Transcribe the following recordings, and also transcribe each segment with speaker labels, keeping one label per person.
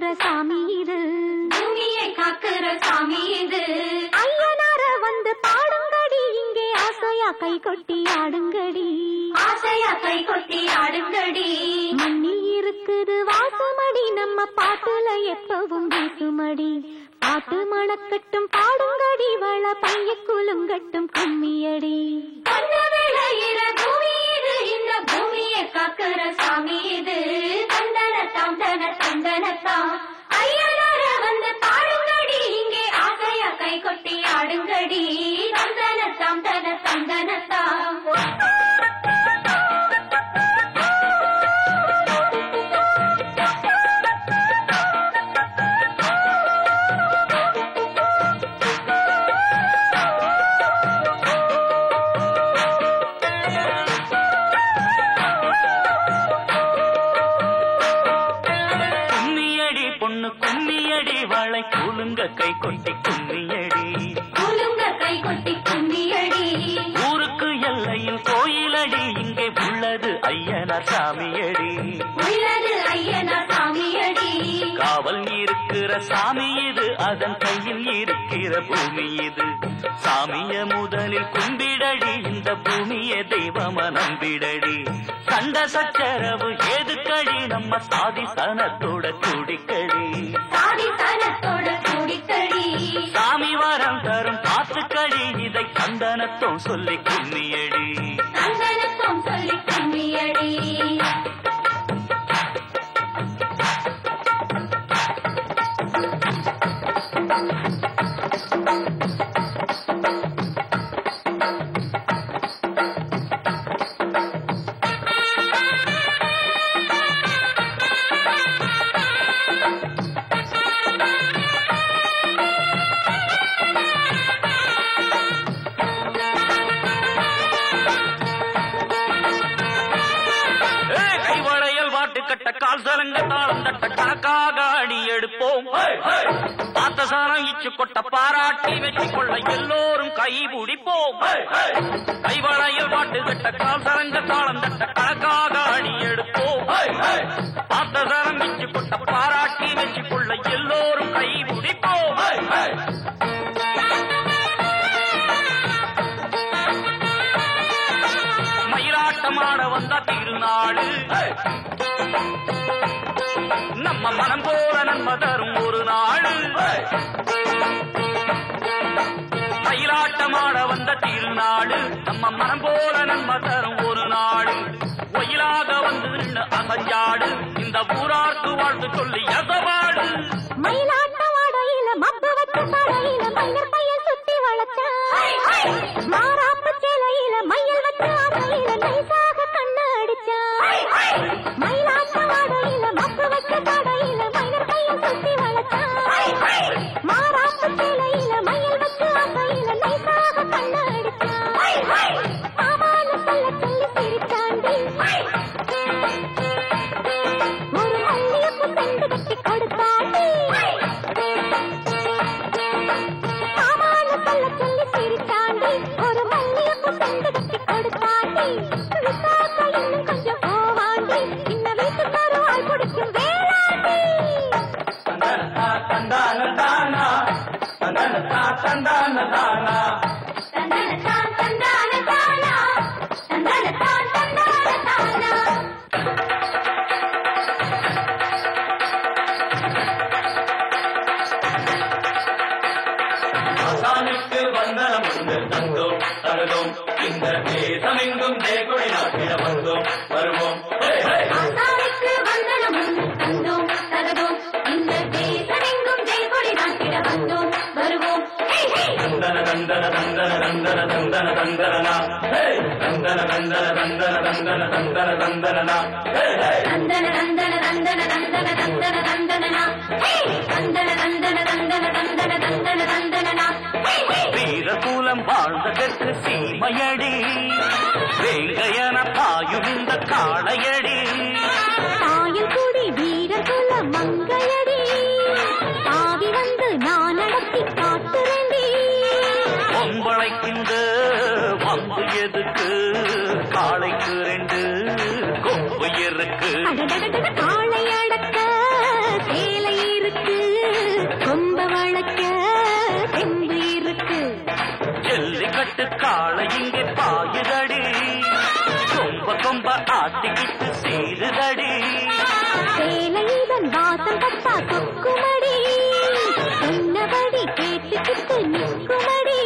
Speaker 1: காக்குற சாமி இது,
Speaker 2: பூமியை காக்குற சாமி இது.
Speaker 1: ஐயனார வந்து பாடுங்கடி, இங்கே ஆசையா கை கொட்டி ஆடுங்கடி,
Speaker 2: ஆசையா கை கொட்டி ஆடுங்கடி.
Speaker 1: மண்ணில் இருக்குது வாசமடி, நம்ம பாட்டுல எப்பவும் வீசுமடி. பாட்டு மணக்கட்டும் பாடுங்கடி, வள பைய குலுங்கட்டும் கும்மியடி.
Speaker 2: பூமி இது, இந்த பூமியை காக்குற சாமி இது. தந்தனத்தாம் தன தந்தனத்தாம் ஐயனார வந்து பாடுங்கடி, இங்கே ஆசையா கை கொட்டி ஆடுங்கடி. தந்தனத்தாம் தன தந்தனத்தாம்.
Speaker 3: கும்மியடி வாழை கூலுங்க கை கொட்டி கும்மியடி,
Speaker 2: கூலுங்க கை கொட்டி கும்மியடி.
Speaker 3: ஊருக்கு எல்லையில் கோயிலடி, இங்கே உள்ளது ஐயனார் சாமியடி,
Speaker 2: உள்ளது ஐயனார் சாமியடி.
Speaker 3: காவல் இருக்கிற சாமி இது, அதன் கையில் இருக்கிற பூமி இது. சாமிய முதலில் கும்பிடடி, இந்த பூமிய தெய்வம நம்பிடடி. சண்ட சச்சரவு ஏதுக்கடி, நம்ம சாதி சனத்தோட கூடிக்கடி,
Speaker 2: சாதி சனத்தோட கூடிக்கடி.
Speaker 3: சாமி வரம் தரும் பாத்துக்கடி, இதை சந்தனத்தோம் சொல்லி கும்மியடி,
Speaker 2: சந்தனத்தோம் சொல்லி கும்மியடி.
Speaker 3: கட்ட கால் சலங்க தாளம் தட்ட கணக்காக அடி எடுப்போம். பார்த்த சாரம் இச்சு கொட்ட பாராட்டி வெற்றி கொள்ள எல்லோரும் கை பிடிப்போம். கைவளையில் பாட்டு கட்ட கால் சலங்க தாளம் தட்ட கணக்காக அடி எடுப்போம். பார்த்த சாரம் இச்சு கொட்ட பாராட்டி வெற்றி கொள்ள எல்லோரும் கை பிடிப்போம். மயிலாட்டமாட வந்த திருநாடு, நம்ம மனம் போல நன்மை தரும் ஒரு நாடு. மயிலாட்டமாட வந்த திருநாடு, நம்ம மனம் போல நன்மை தரும் ஒரு நாடு. ஒயிலாக வந்து நின்று அசஞ்சாடு, இந்த ஊரார்க்கு வாழ்த்து சொல்லி எசவாடு.
Speaker 1: மயிலாட்டவாடையில மப்பு வச்சு படையில மயிர் பையன் சுத்தி வளர்த்தா, மாறாப்பு சேலையில மயில் வச்சு அவையில நைசாக கண்ணு அடிச்சா. மயிலாட்டவாடையில மப்பு வச்சு படையில மயிர் பையன் சுத்தி வளர்த்தா, மாறாப்பு சேலையில மயில் வச்சு அவையில நைசாக கண்ணு அடிச்சா. ஆமான சொல்ல சொல்லி சிரிச்சாண்டி, ஒரு மல்லியப்பு செண்டு கட்டி கொடுத்தாண்டி. ஆமான சொல்ல சொல்லி சிரிச்சாண்டி, ஒரு மல்லியப்பு செண்டு கட்டி கொடுத்தாண்டி. விசாக்கா இன்னும் கொஞ்சம் போவாண்டி, இன்ன வீட்டு தருவாய் பிடிக்கும் வேளாண்டி.
Speaker 3: தந்தனத்தா தந்தான தானா, தந்தனத்தா தந்தான தானா,
Speaker 2: தந்தனத்தான் தந்தான தானா, தந்தனத்தான் தந்தான தானா.
Speaker 3: ஆசானுக்கு வந்தனம் உண்டு தந்தோம் தருதோம், இந்த தேசமெங்கும் தேகுடி நாட்டிட வந்தோம் வருவோம்.
Speaker 2: ஆசானுக்கு வந்தனம் உண்டு தந்தோம் தரதோம், இந்த தேசமெங்கும் ஜெயக்கொடி நாட்டிட வந்தோம் வருவோம்.
Speaker 3: தந்தன தந்தன தந்தன தந்தன தந்தன தந்தனா, தந்தன தந்தன தந்தன தந்தன தந்தன தந்தனா,
Speaker 2: தந்தன தந்தன தந்தன தந்தன தந்தன தந்தனா, தந்தன தந்தன தந்தன தந்தன தந்தன தந்தனா.
Speaker 3: வீரகூலம் வாழ்ந்ததற்கு சீமையடி, வேங்கையன பாயும் இந்த காளையடி.
Speaker 1: தாயில் கூடி வீரகுல மங்கையடி, தாவி வந்து நான் நடத்தி காட்டுறேண்டி.
Speaker 3: பொம்பளைக்கின்ற வந்து எதுக்கு, காளைக்கு 2 கொம்பு இருக்கு.
Speaker 1: காளை அடக்க சேலையிட
Speaker 3: இங்கே பாயுதடி கொம்ப கொம்ப ஆட்டிக்கிட்டு சீருதடி
Speaker 1: சேலையுடன் வாசம் பட்டா தொக்குமடி சொன்னபடி கேட்டுக்கிட்டு நிற்குமடி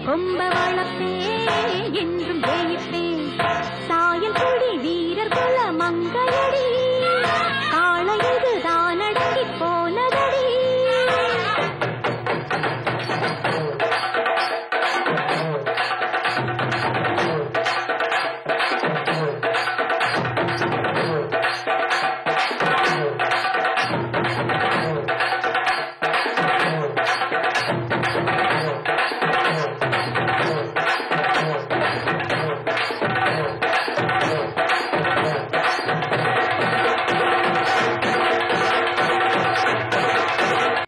Speaker 1: கொம்ப வளப்பே என்றும்